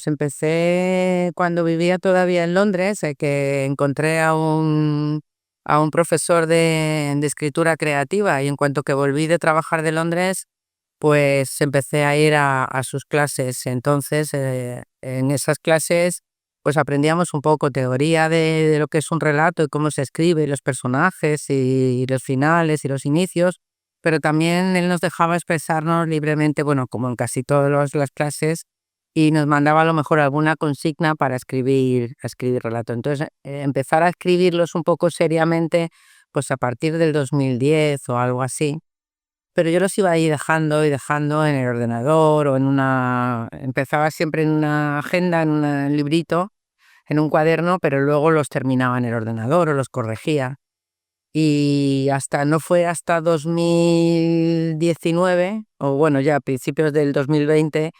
Pues empecé cuando vivía todavía en Londres, que encontré a un profesor de escritura creativa, y en cuanto que volví de trabajar de Londres, pues empecé a ir a sus clases. Entonces, en esas clases, pues aprendíamos un poco teoría de lo que es un relato y cómo se escribe, y los personajes y los finales y los inicios, pero también él nos dejaba expresarnos libremente, bueno, como en casi todas las clases, y nos mandaba a lo mejor alguna consigna para escribir relato. Entonces, empezar a escribirlos un poco seriamente, pues a partir del 2010 o algo así, pero yo los iba ahí dejando y dejando en el ordenador o empezaba siempre en una agenda, en un librito, en un cuaderno, pero luego los terminaba en el ordenador o los corregía. Y no fue hasta 2019, o bueno, ya a principios del 2020,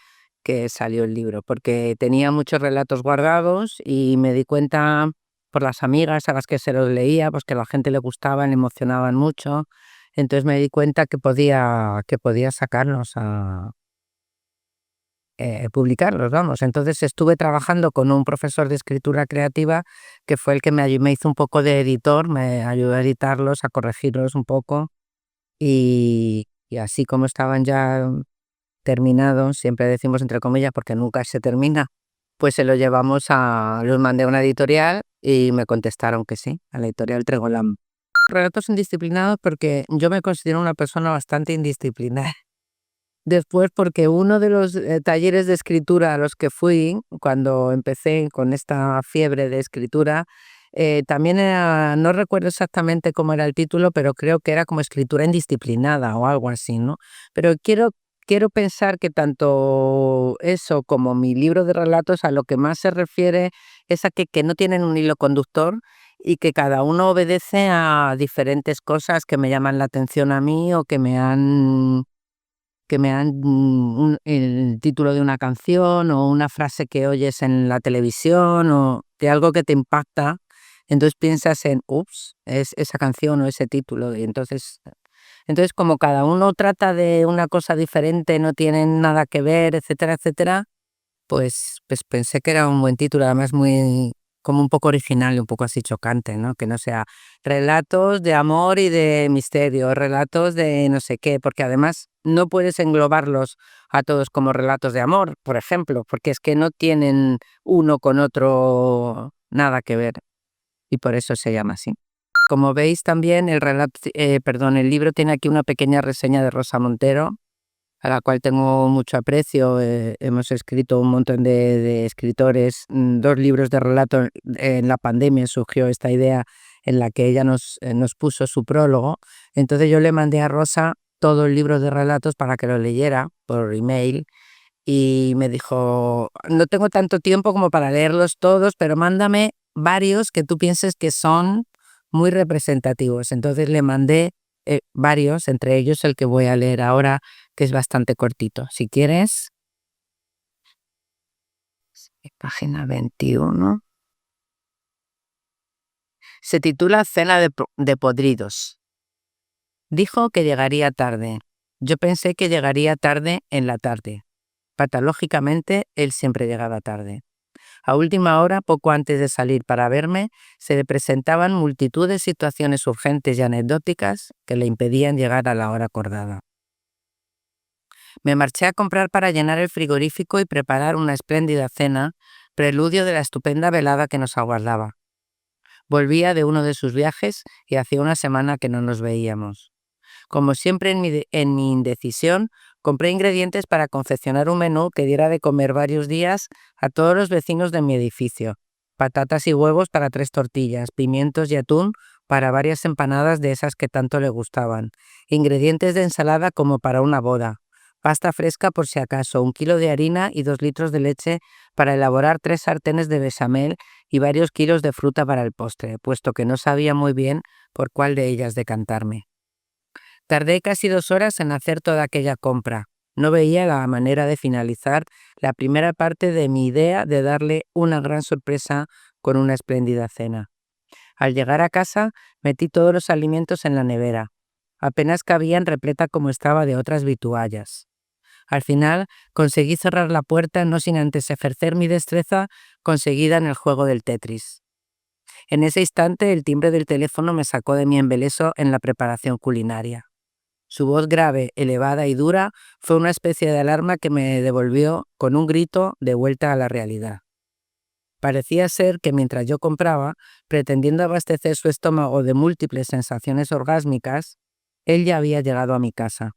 que salió el libro, porque tenía muchos relatos guardados y me di cuenta por las amigas a las que se los leía, pues que a la gente le gustaban, le emocionaban mucho. Entonces me di cuenta que podía sacarlos publicarlos, vamos. Entonces estuve trabajando con un profesor de escritura creativa que fue el que me hizo un poco de editor, me ayudó a editarlos, a corregirlos un poco, y así como estaban ya terminados, siempre decimos entre comillas porque nunca se termina, pues los mandé a una editorial y me contestaron que sí, a la editorial Tregolán. Relatos indisciplinados porque yo me considero una persona bastante indisciplinada. Después, porque uno de los talleres de escritura a los que fui cuando empecé con esta fiebre de escritura, también era, no recuerdo exactamente cómo era el título, pero creo que era como escritura indisciplinada o algo así, ¿no? Pero quiero pensar que tanto eso como mi libro de relatos a lo que más se refiere es a que no tienen un hilo conductor y que cada uno obedece a diferentes cosas que me llaman la atención a mí o el título de una canción o una frase que oyes en la televisión o de algo que te impacta. Entonces piensas en, ups, es esa canción o ese título. Y entonces como cada uno trata de una cosa diferente, no tienen nada que ver, etcétera, etcétera, pues pensé que era un buen título, además muy como un poco original y un poco así chocante, ¿no? Que no sea relatos de amor y de misterio, relatos de no sé qué, porque además no puedes englobarlos a todos como relatos de amor, por ejemplo, porque es que no tienen uno con otro nada que ver, y por eso se llama así. Como veis también el libro tiene aquí una pequeña reseña de Rosa Montero, a la cual tengo mucho aprecio. Hemos escrito un montón de escritores, 2 libros de relato. En la pandemia surgió esta idea en la que ella nos puso su prólogo. Entonces yo le mandé a Rosa todo el libro de relatos para que lo leyera por email, y me dijo, no tengo tanto tiempo como para leerlos todos, pero mándame varios que tú pienses que son muy representativos. Entonces le mandé varios, entre ellos el que voy a leer ahora, que es bastante cortito. Si quieres, página 21. Se titula Cena de podridos. Dijo que llegaría tarde. Yo pensé que llegaría tarde en la tarde. Patológicamente, él siempre llegaba tarde. A última hora, poco antes de salir para verme, se le presentaban multitud de situaciones urgentes y anecdóticas que le impedían llegar a la hora acordada. Me marché a comprar para llenar el frigorífico y preparar una espléndida cena, preludio de la estupenda velada que nos aguardaba. Volvía de uno de sus viajes y hacía una semana que no nos veíamos. Como siempre en mi indecisión, compré ingredientes para confeccionar un menú que diera de comer varios días a todos los vecinos de mi edificio. Patatas y huevos para 3 tortillas, pimientos y atún para varias empanadas de esas que tanto le gustaban. Ingredientes de ensalada como para una boda. Pasta fresca por si acaso, 1 kilo de harina y 2 litros de leche para elaborar 3 sartenes de bechamel y varios kilos de fruta para el postre, puesto que no sabía muy bien por cuál de ellas decantarme. Tardé casi 2 horas en hacer toda aquella compra. No veía la manera de finalizar la primera parte de mi idea de darle una gran sorpresa con una espléndida cena. Al llegar a casa, metí todos los alimentos en la nevera. Apenas cabían, repleta como estaba de otras vituallas. Al final conseguí cerrar la puerta, no sin antes ejercer mi destreza conseguida en el juego del Tetris. En ese instante el timbre del teléfono me sacó de mi embeleso en la preparación culinaria. Su voz grave, elevada y dura fue una especie de alarma que me devolvió con un grito de vuelta a la realidad. Parecía ser que mientras yo compraba, pretendiendo abastecer su estómago de múltiples sensaciones orgásmicas, él ya había llegado a mi casa.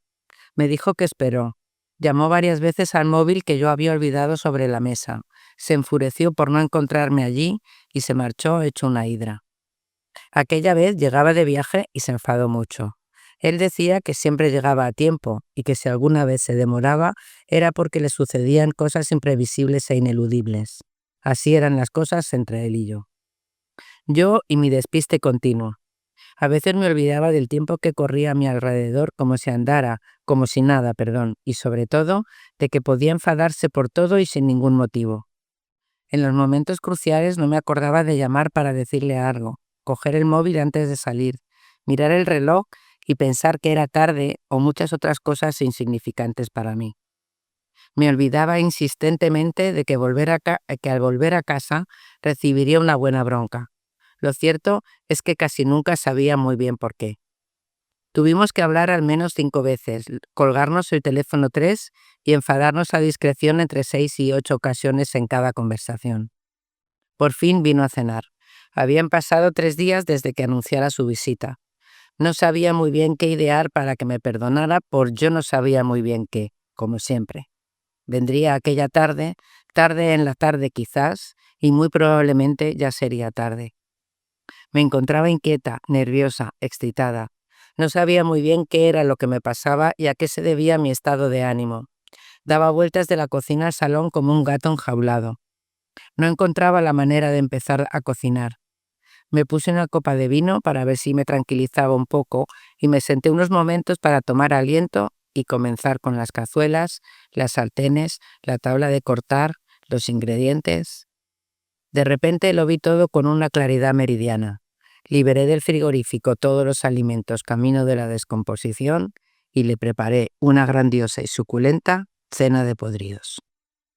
Me dijo que esperó. Llamó varias veces al móvil que yo había olvidado sobre la mesa. Se enfureció por no encontrarme allí y se marchó hecho una hidra. Aquella vez llegaba de viaje y se enfadó mucho. Él decía que siempre llegaba a tiempo y que si alguna vez se demoraba era porque le sucedían cosas imprevisibles e ineludibles. Así eran las cosas entre él y yo. Yo y mi despiste continuo. A veces me olvidaba del tiempo que corría a mi alrededor como si nada, y sobre todo, de que podía enfadarse por todo y sin ningún motivo. En los momentos cruciales no me acordaba de llamar para decirle algo, coger el móvil antes de salir, mirar el reloj y pensar que era tarde o muchas otras cosas insignificantes para mí. Me olvidaba insistentemente de que al volver a casa recibiría una buena bronca. Lo cierto es que casi nunca sabía muy bien por qué. Tuvimos que hablar al menos 5 veces, colgarnos el teléfono 3 y enfadarnos a discreción entre 6 y 8 ocasiones en cada conversación. Por fin vino a cenar. Habían pasado 3 días desde que anunciara su visita. No sabía muy bien qué idear para que me perdonara yo no sabía muy bien qué, como siempre. Vendría aquella tarde en la tarde quizás, y muy probablemente ya sería tarde. Me encontraba inquieta, nerviosa, excitada. No sabía muy bien qué era lo que me pasaba y a qué se debía mi estado de ánimo. Daba vueltas de la cocina al salón como un gato enjaulado. No encontraba la manera de empezar a cocinar. Me puse una copa de vino para ver si me tranquilizaba un poco y me senté unos momentos para tomar aliento y comenzar con las cazuelas, las sartenes, la tabla de cortar, los ingredientes. De repente lo vi todo con una claridad meridiana. Liberé del frigorífico todos los alimentos camino de la descomposición y le preparé una grandiosa y suculenta cena de podridos.